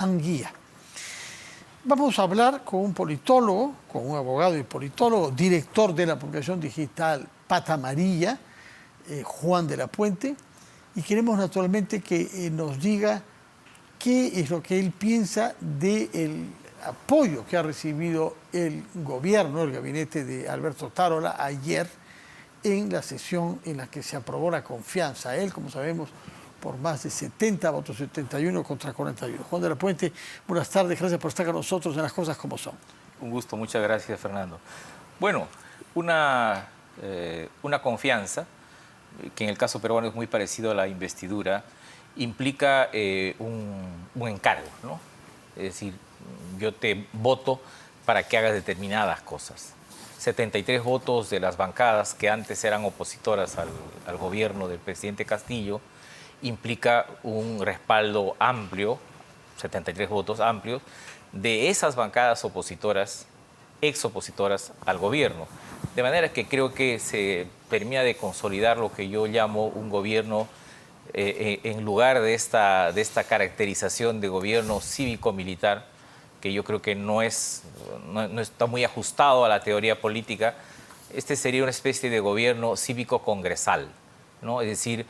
Anguía. Vamos a hablar con un politólogo, con un abogado y politólogo, director de la publicación digital Pata Amarilla, Juan de la Puente, y queremos naturalmente que nos diga qué es lo que él piensa del apoyo que ha recibido el gobierno, el gabinete de Alberto Otárola ayer en la sesión en la que se aprobó la confianza a él, como sabemos, por más de 70 votos, 71 contra 41. Juan de la Puente, buenas tardes, gracias por estar con nosotros en Las Cosas Como Son. Un gusto, muchas gracias, Fernando. Bueno, una confianza, que en el caso peruano es muy parecido a la investidura, implica un encargo, ¿no? Es decir, yo te voto para que hagas determinadas cosas. 73 votos de las bancadas que antes eran opositoras al gobierno del presidente Castillo implica un respaldo amplio, 73 votos amplios, de esas bancadas opositoras, exopositoras al gobierno. De manera que creo que se termina de consolidar lo que yo llamo un gobierno, en lugar de esta caracterización de gobierno cívico-militar, que yo creo que no está muy ajustado a la teoría política. Este sería una especie de gobierno cívico-congresal, ¿no? Es decir,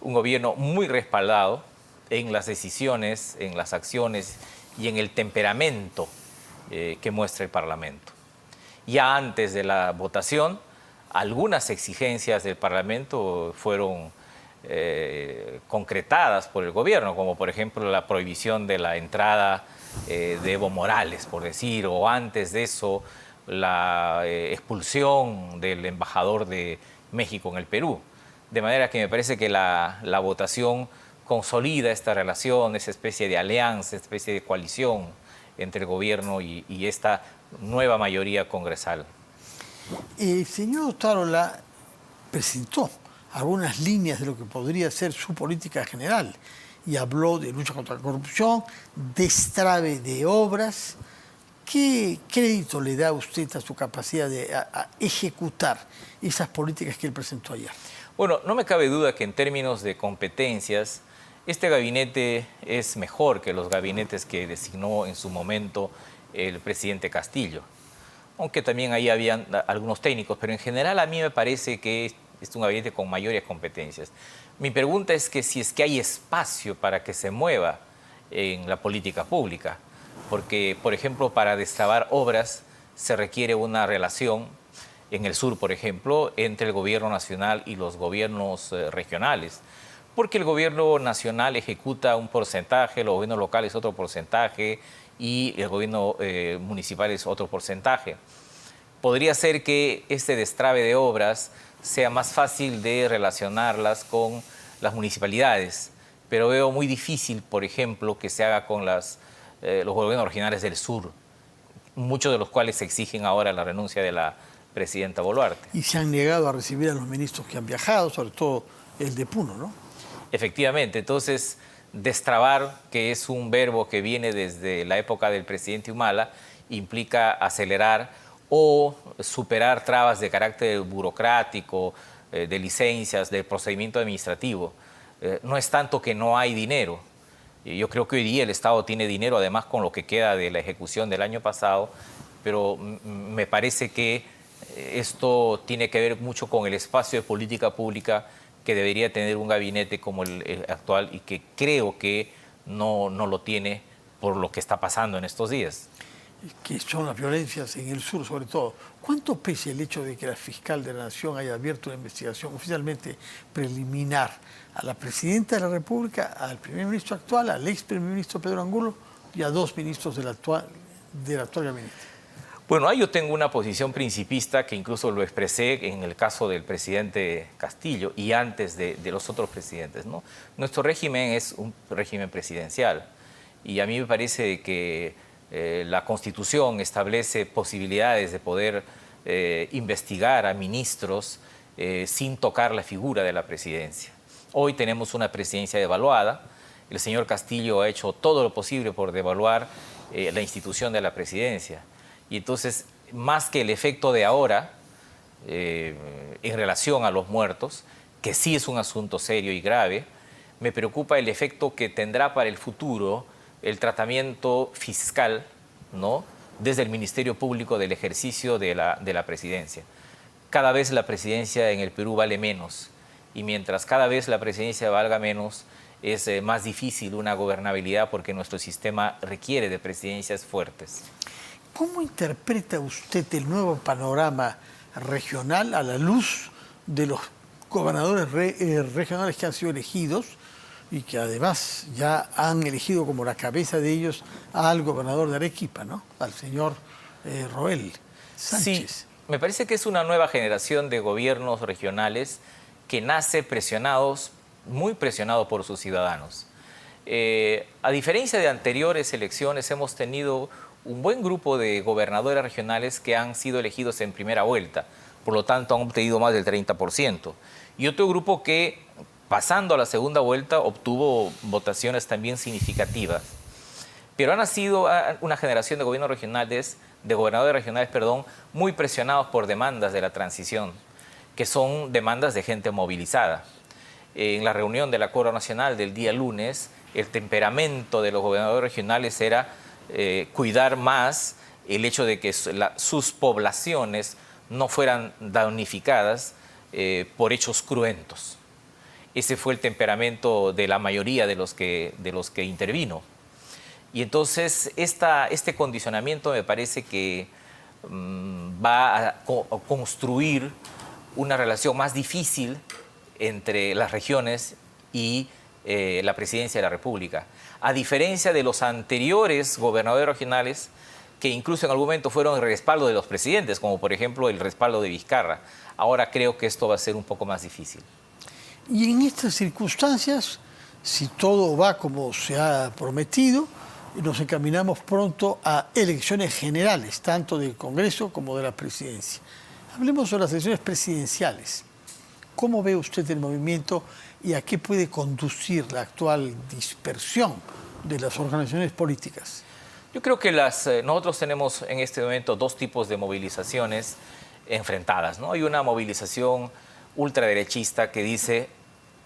un gobierno muy respaldado en las decisiones, en las acciones y en el temperamento que muestra el Parlamento. Ya antes de la votación, algunas exigencias del Parlamento fueron concretadas por el gobierno, como por ejemplo la prohibición de la entrada de Evo Morales, por decir, o antes de eso la expulsión del embajador de México en el Perú. De manera que me parece que la votación consolida esta relación, esa especie de alianza, esta especie de coalición entre el gobierno y esta nueva mayoría congresal. El señor Otárola presentó algunas líneas de lo que podría ser su política general y habló de lucha contra la corrupción, destrave de obras. ¿Qué crédito le da usted a su capacidad de ejecutar esas políticas que él presentó ayer? Bueno, no me cabe duda que en términos de competencias, este gabinete es mejor que los gabinetes que designó en su momento el presidente Castillo. Aunque también ahí habían algunos técnicos, pero en general a mí me parece que es un gabinete con mayores competencias. Mi pregunta es que si es que hay espacio para que se mueva en la política pública, porque, por ejemplo, para destrabar obras se requiere una relación, en el sur, por ejemplo, entre el gobierno nacional y los gobiernos regionales, porque el gobierno nacional ejecuta un porcentaje, los gobiernos locales otro porcentaje y el gobierno municipal es otro porcentaje. Podría ser que este destrave de obras sea más fácil de relacionarlas con las municipalidades, pero veo muy difícil, por ejemplo, que se haga con los gobiernos regionales del sur, muchos de los cuales exigen ahora la renuncia de la presidenta Boluarte. Y se han negado a recibir a los ministros que han viajado, sobre todo el de Puno, ¿no? Efectivamente, entonces destrabar, que es un verbo que viene desde la época del presidente Humala, implica acelerar o superar trabas de carácter burocrático, de licencias, de procedimiento administrativo. No es tanto que no hay dinero. Yo creo que hoy día el Estado tiene dinero, además con lo que queda de la ejecución del año pasado, pero me parece que esto tiene que ver mucho con el espacio de política pública que debería tener un gabinete como el actual y que creo que no lo tiene por lo que está pasando en estos días. Que son las violencias en el sur, sobre todo. ¿Cuánto pesa el hecho de que la fiscal de la Nación haya abierto una investigación oficialmente preliminar a la presidenta de la República, al primer ministro actual, al ex primer ministro Pedro Angulo y a dos ministros del actual gabinete? Bueno, ahí yo tengo una posición principista que incluso lo expresé en el caso del presidente Castillo y antes de los otros presidentes, ¿no? Nuestro régimen es un régimen presidencial y a mí me parece que la Constitución establece posibilidades de poder investigar a ministros sin tocar la figura de la presidencia. Hoy tenemos una presidencia devaluada. El señor Castillo ha hecho todo lo posible por devaluar la institución de la presidencia. Y entonces, más que el efecto de ahora, en relación a los muertos, que sí es un asunto serio y grave, me preocupa el efecto que tendrá para el futuro el tratamiento fiscal, ¿no?, desde el Ministerio Público del ejercicio de la presidencia. Cada vez la presidencia en el Perú vale menos, y mientras cada vez la presidencia valga menos, es más difícil una gobernabilidad porque nuestro sistema requiere de presidencias fuertes. ¿Cómo interpreta usted el nuevo panorama regional a la luz de los gobernadores regionales que han sido elegidos y que además ya han elegido como la cabeza de ellos al gobernador de Arequipa, ¿no?, al señor Roel Sánchez? Sí, me parece que es una nueva generación de gobiernos regionales que nace muy presionado por sus ciudadanos. A diferencia de anteriores elecciones, hemos tenido un buen grupo de gobernadores regionales que han sido elegidos en primera vuelta, por lo tanto han obtenido más del 30%. Y otro grupo que, pasando a la segunda vuelta, obtuvo votaciones también significativas. Pero ha nacido una generación de gobernadores regionales, muy presionados por demandas de la transición, que son demandas de gente movilizada. En la reunión del Acuerdo Nacional del día lunes, el temperamento de los gobernadores regionales era cuidar más el hecho de que sus poblaciones no fueran damnificadas por hechos cruentos. Ese fue el temperamento de la mayoría de los que intervino. Y entonces este condicionamiento me parece que va a construir una relación más difícil entre las regiones y la presidencia de la República. A diferencia de los anteriores gobernadores regionales, que incluso en algún momento fueron el respaldo de los presidentes, como por ejemplo el respaldo de Vizcarra. Ahora creo que esto va a ser un poco más difícil. Y en estas circunstancias, si todo va como se ha prometido, nos encaminamos pronto a elecciones generales, tanto del Congreso como de la presidencia. Hablemos sobre las elecciones presidenciales. ¿Cómo ve usted el movimiento y a qué puede conducir la actual dispersión de las organizaciones políticas? Yo creo que nosotros tenemos en este momento dos tipos de movilizaciones enfrentadas, ¿no? Hay una movilización ultraderechista que dice,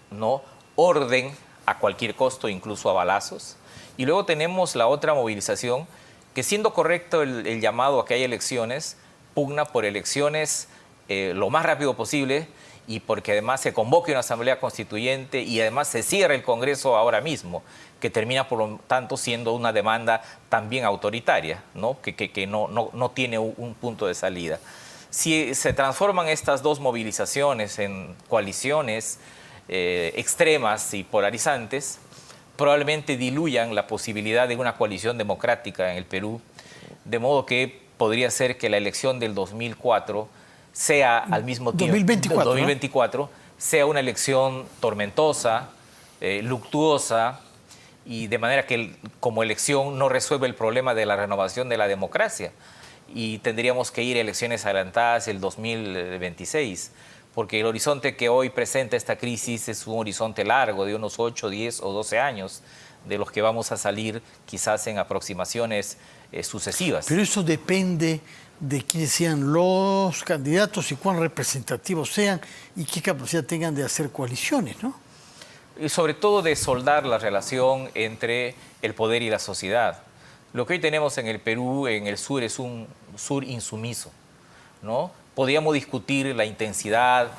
¿no?, orden a cualquier costo, incluso a balazos. Y luego tenemos la otra movilización que, siendo correcto el llamado a que haya elecciones, pugna por elecciones lo más rápido posible, y porque además se convoque una asamblea constituyente y además se cierre el Congreso ahora mismo, que termina por lo tanto siendo una demanda también autoritaria, ¿no?, que no tiene un punto de salida. Si se transforman estas dos movilizaciones en coaliciones extremas y polarizantes, probablemente diluyan la posibilidad de una coalición democrática en el Perú, de modo que podría ser que la elección del 2004 sea al mismo tiempo, 2024, ¿no?, sea una elección tormentosa, luctuosa, y de manera que como elección no resuelve el problema de la renovación de la democracia, y tendríamos que ir a elecciones adelantadas el 2026, porque el horizonte que hoy presenta esta crisis es un horizonte largo de unos 8, 10 o 12 años, de los que vamos a salir quizás en aproximaciones sucesivas. Pero eso depende de quiénes sean los candidatos y cuán representativos sean y qué capacidad tengan de hacer coaliciones, ¿no? Y sobre todo de soldar la relación entre el poder y la sociedad. Lo que hoy tenemos en el Perú, en el sur, es un sur insumiso, ¿no? Podríamos discutir la intensidad,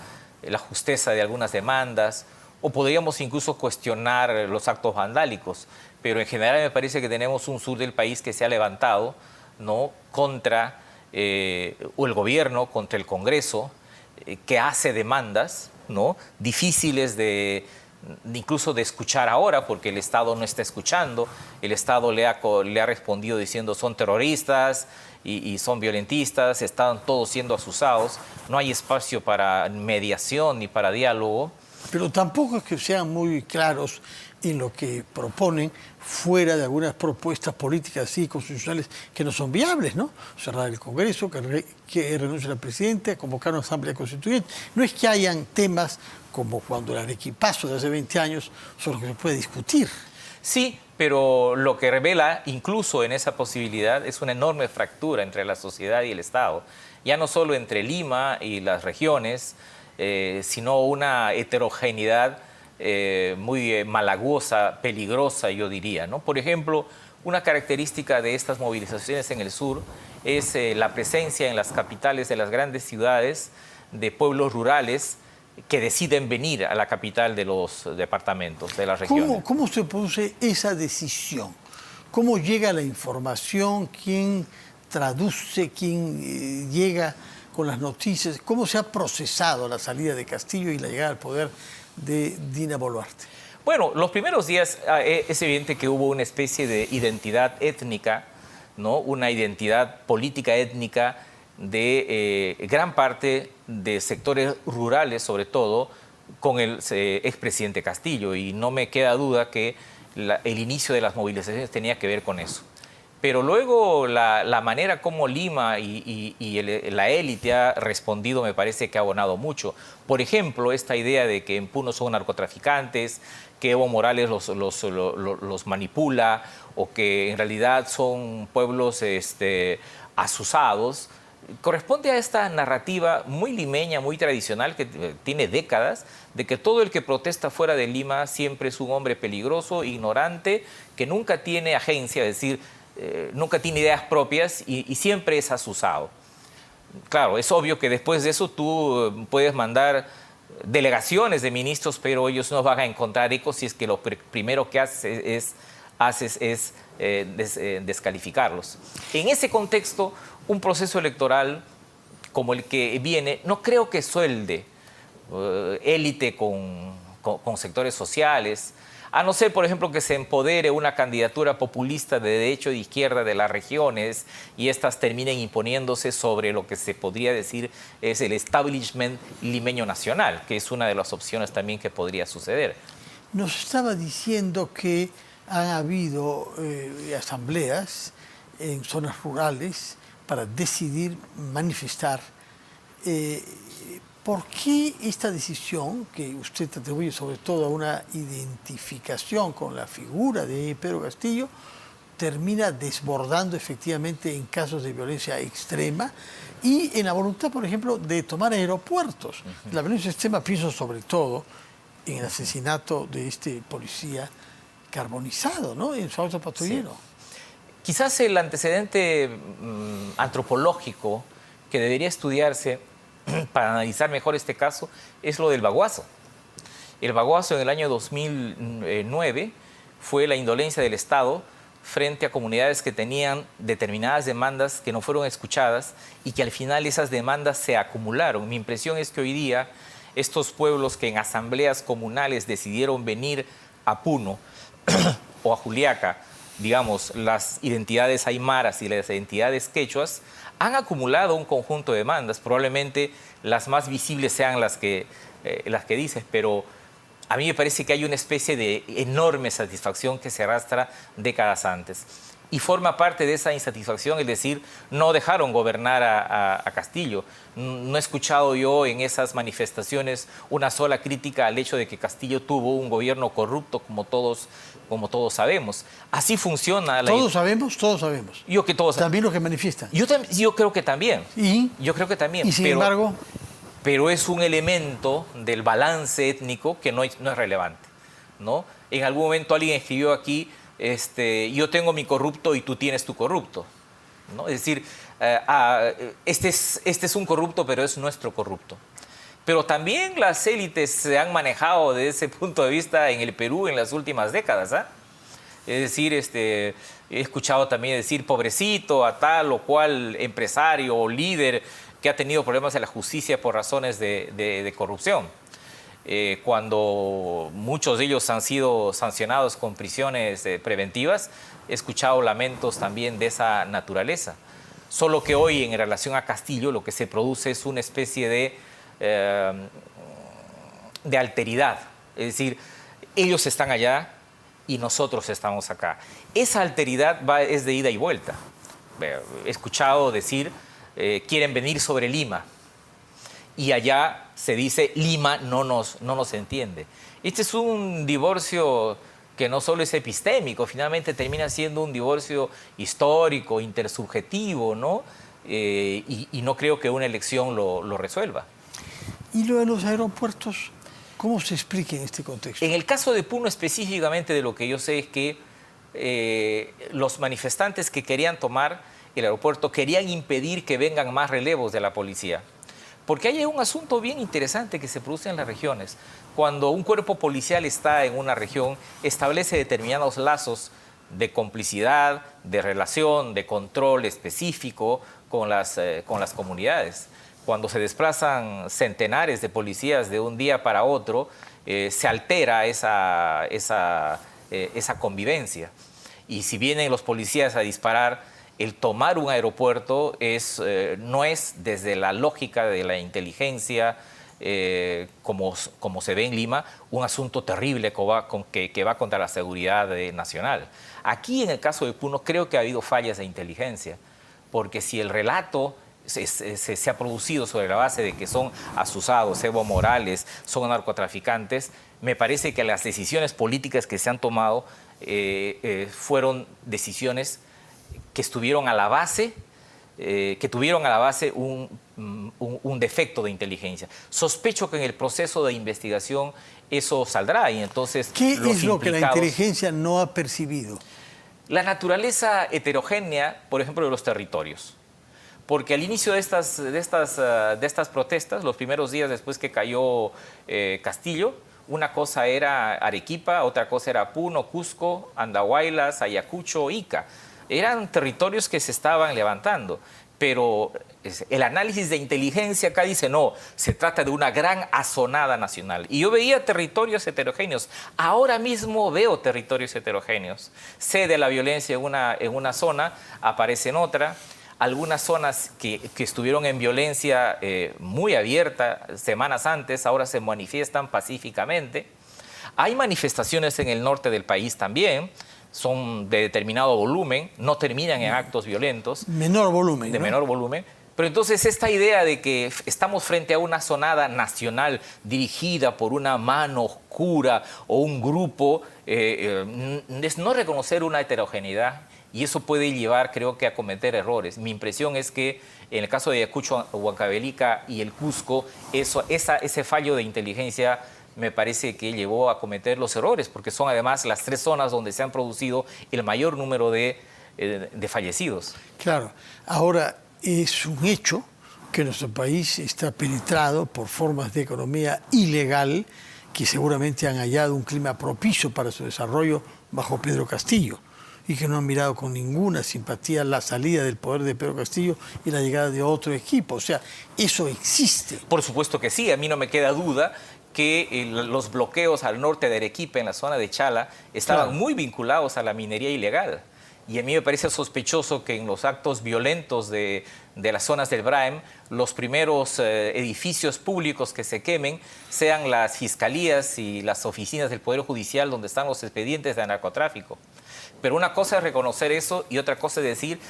la justeza de algunas demandas, o podríamos incluso cuestionar los actos vandálicos, pero en general me parece que tenemos un sur del país que se ha levantado, ¿no?, contra o el gobierno, contra el Congreso, que hace demandas, ¿no?, difíciles incluso de escuchar ahora, porque el Estado no está escuchando. El Estado le ha respondido diciendo son terroristas y son violentistas, están todos siendo asusados, no hay espacio para mediación ni para diálogo. Pero tampoco es que sean muy claros en lo que proponen, fuera de algunas propuestas políticas y constitucionales que no son viables, ¿no? Cerrar el Congreso, que renuncie la presidenta, convocar una asamblea constituyente. No es que hayan temas como cuando el arequipazo de hace 20 años sobre los que se puede discutir. Sí, pero lo que revela incluso en esa posibilidad es una enorme fractura entre la sociedad y el Estado. Ya no solo entre Lima y las regiones, sino una heterogeneidad muy malagosa, peligrosa, yo diría, ¿no? Por ejemplo, una característica de estas movilizaciones en el sur es la presencia en las capitales de las grandes ciudades de pueblos rurales que deciden venir a la capital de los departamentos, de las regiones. ¿Cómo se produce esa decisión? ¿Cómo llega la información? ¿Quién traduce? ¿Quién llega con las noticias? ¿Cómo se ha procesado la salida de Castillo y la llegada al poder de Dina Boluarte? Bueno, los primeros días es evidente que hubo una especie de identidad étnica, ¿no? Una identidad política étnica de gran parte de sectores rurales, sobre todo, con el expresidente Castillo. Y no me queda duda que el inicio de las movilizaciones tenía que ver con eso. Pero luego la manera como Lima y la élite ha respondido me parece que ha abonado mucho. Por ejemplo, esta idea de que en Puno son narcotraficantes, que Evo Morales los manipula o que en realidad son pueblos asusados, corresponde a esta narrativa muy limeña, muy tradicional, que tiene décadas, de que todo el que protesta fuera de Lima siempre es un hombre peligroso, ignorante, que nunca tiene agencia, es decir, nunca tiene ideas propias y siempre es asusado. Claro, es obvio que después de eso tú puedes mandar delegaciones de ministros, pero ellos no van a encontrar eco si es que lo primero que haces es descalificarlos. En ese contexto, un proceso electoral como el que viene, no creo que suelde élite con sectores sociales, a no ser, por ejemplo, que se empodere una candidatura populista de derecha o de izquierda de las regiones y estas terminen imponiéndose sobre lo que se podría decir es el establishment limeño nacional, que es una de las opciones también que podría suceder. Nos estaba diciendo que han habido asambleas en zonas rurales para decidir manifestar. ¿Por qué esta decisión, que usted atribuye sobre todo a una identificación con la figura de Pedro Castillo, termina desbordando efectivamente en casos de violencia extrema y en la voluntad, por ejemplo, de tomar aeropuertos? La violencia extrema, pienso sobre todo en el asesinato de este policía carbonizado, ¿no?, en su auto patrullero. Sí. Quizás el antecedente antropológico que debería estudiarse para analizar mejor este caso es lo del baguazo. El baguazo en el año 2009 fue la indolencia del Estado frente a comunidades que tenían determinadas demandas que no fueron escuchadas y que al final esas demandas se acumularon. Mi impresión es que hoy día estos pueblos que en asambleas comunales decidieron venir a Puno o a Juliaca, digamos, las identidades aymaras y las identidades quechuas, han acumulado un conjunto de demandas. Probablemente las más visibles sean las que dices, pero a mí me parece que hay una especie de enorme satisfacción que se arrastra décadas antes. Y forma parte de esa insatisfacción, es decir, no dejaron gobernar a Castillo. No he escuchado yo en esas manifestaciones una sola crítica al hecho de que Castillo tuvo un gobierno corrupto, como todos sabemos. Así funciona. Todos sabemos. Yo que todos también los que manifiestan. Yo creo que también. Yo creo que también. Y sin embargo. Pero es un elemento del balance étnico que no es relevante, ¿no? En algún momento alguien escribió aquí, yo tengo mi corrupto y tú tienes tu corrupto, ¿no? Es decir, este es un corrupto, pero es nuestro corrupto. Pero también las élites se han manejado desde ese punto de vista en el Perú en las últimas décadas, ¿ah? Es decir, he escuchado también decir pobrecito a tal o cual empresario o líder que ha tenido problemas en la justicia por razones de corrupción. Cuando muchos de ellos han sido sancionados con prisiones preventivas, he escuchado lamentos también de esa naturaleza. Solo que hoy, en relación a Castillo, lo que se produce es una especie de alteridad. Es decir, ellos están allá y nosotros estamos acá. Esa alteridad es de ida y vuelta. He escuchado decir, quieren venir sobre Lima. Y allá se dice, Lima no nos entiende. Este es un divorcio que no solo es epistémico, finalmente termina siendo un divorcio histórico, intersubjetivo, ¿no? Y no creo que una elección lo resuelva. ¿Y lo de los aeropuertos? ¿Cómo se explica en este contexto? En el caso de Puno específicamente, de lo que yo sé es que los manifestantes que querían tomar el aeropuerto querían impedir que vengan más relevos de la policía. Porque hay un asunto bien interesante que se produce en las regiones. Cuando un cuerpo policial está en una región, establece determinados lazos de complicidad, de relación, de control específico con las comunidades. Cuando se desplazan centenares de policías de un día para otro, se altera esa convivencia. Y si vienen los policías a disparar, el tomar un aeropuerto no es desde la lógica de la inteligencia, como se ve en Lima, un asunto terrible que va contra la seguridad nacional. Aquí, en el caso de Puno, creo que ha habido fallas de inteligencia, porque si el relato se ha producido sobre la base de que son asusados, Evo Morales, son narcotraficantes, me parece que las decisiones políticas que se han tomado fueron decisiones que estuvieron a la base, que tuvieron a la base un defecto de inteligencia. Sospecho que en el proceso de investigación eso saldrá y entonces... ¿Qué es lo que la inteligencia no ha percibido? La naturaleza heterogénea, por ejemplo, de los territorios. Porque al inicio de estas protestas, los primeros días después que cayó Castillo, una cosa era Arequipa, otra cosa era Puno, Cusco, Andahuaylas, Ayacucho, Ica. Eran territorios que se estaban levantando, pero el análisis de inteligencia acá dice no, se trata de una gran azonada nacional. Y yo veía territorios heterogéneos, ahora mismo veo territorios heterogéneos. Sé de la violencia en una zona, aparece en otra. Algunas zonas que estuvieron en violencia muy abierta semanas antes, ahora se manifiestan pacíficamente. Hay manifestaciones en el norte del país también, son de determinado volumen, no terminan en actos violentos. Menor volumen, de ¿no? menor volumen. Pero entonces esta idea de que estamos frente a una azonada nacional dirigida por una mano oscura o un grupo, es no reconocer una heterogeneidad. Y eso puede llevar, creo que, a cometer errores. Mi impresión es que en el caso de Ayacucho, Huancavelica y el Cusco, ese fallo de inteligencia me parece que llevó a cometer los errores, porque son además las tres zonas donde se han producido el mayor número de fallecidos. Claro. Ahora, es un hecho que nuestro país está penetrado por formas de economía ilegal que seguramente han hallado un clima propicio para su desarrollo bajo Pedro Castillo y que no han mirado con ninguna simpatía la salida del poder de Pedro Castillo y la llegada de otro equipo. O sea, eso existe. Por supuesto que sí, a mí no me queda duda que los bloqueos al norte de Arequipa, en la zona de Chala, estaban muy vinculados a la minería ilegal. Y a mí me parece sospechoso que en los actos violentos de las zonas del Braem, los primeros edificios públicos que se quemen sean las fiscalías y las oficinas del Poder Judicial donde están los expedientes de narcotráfico. Pero una cosa es reconocer eso y otra cosa es decir,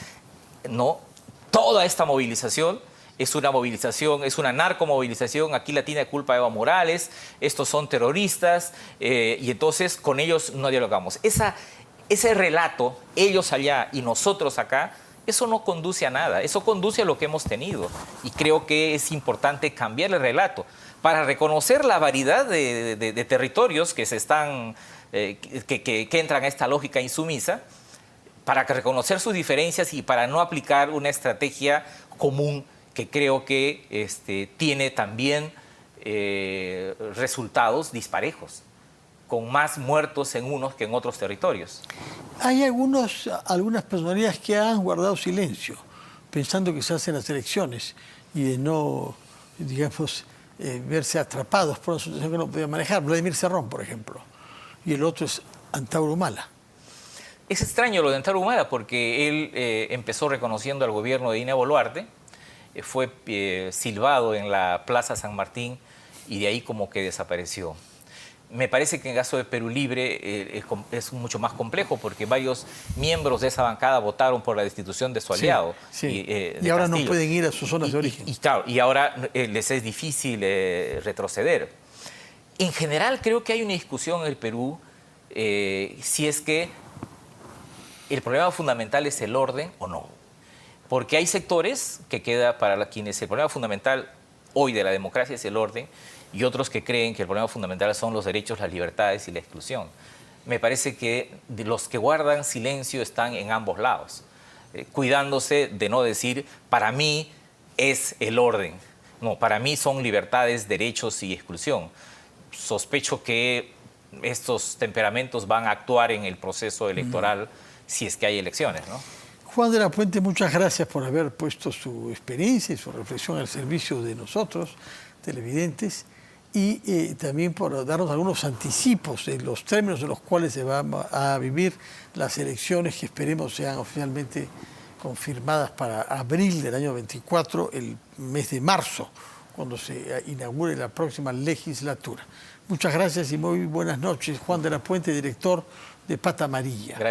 no, toda esta movilización es una movilización, es una narcomovilización, aquí la tiene culpa Evo Morales, estos son terroristas y entonces con ellos no dialogamos. Ese relato, ellos allá y nosotros acá, eso no conduce a nada, eso conduce a lo que hemos tenido. Y creo que es importante cambiar el relato para reconocer la variedad de territorios que se están, que entran a esta lógica insumisa, para reconocer sus diferencias y para no aplicar una estrategia común que creo que tiene también resultados disparejos, con más muertos en unos que en otros territorios. Hay algunas personalidades que han guardado silencio, pensando que se hacen las elecciones y de no, digamos, verse atrapados por una situación que no podía manejar. Vladimir Cerrón, por ejemplo, y el otro es Antauro Humala. Es extraño lo de Antauro Humala porque él empezó reconociendo al gobierno de Dina Boluarte, fue silbado en la Plaza San Martín y de ahí como que desapareció. Me parece que en el caso de Perú Libre es mucho más complejo porque varios miembros de esa bancada votaron por la destitución de su aliado. Sí, y ahora Castillo. No pueden ir a sus zonas de origen. Y ahora les es difícil retroceder. En general creo que hay una discusión en el Perú si es que el problema fundamental es el orden o no. Porque hay sectores que queda para quienes el problema fundamental hoy de la democracia es el orden y otros que creen que el problema fundamental son los derechos, las libertades y la exclusión. Me parece que los que guardan silencio están en ambos lados, cuidándose de no decir, para mí es el orden. No, para mí son libertades, derechos y exclusión. Sospecho que estos temperamentos van a actuar en el proceso electoral si es que hay elecciones, ¿no? Juan de la Puente, muchas gracias por haber puesto su experiencia y su reflexión al servicio de nosotros, televidentes, y también por darnos algunos anticipos de los términos en los cuales se van a vivir las elecciones que esperemos sean oficialmente confirmadas para abril del año 24, el mes de marzo, cuando se inaugure la próxima legislatura. Muchas gracias y muy buenas noches. Juan de la Puente, director de Pata Amarilla. Gracias.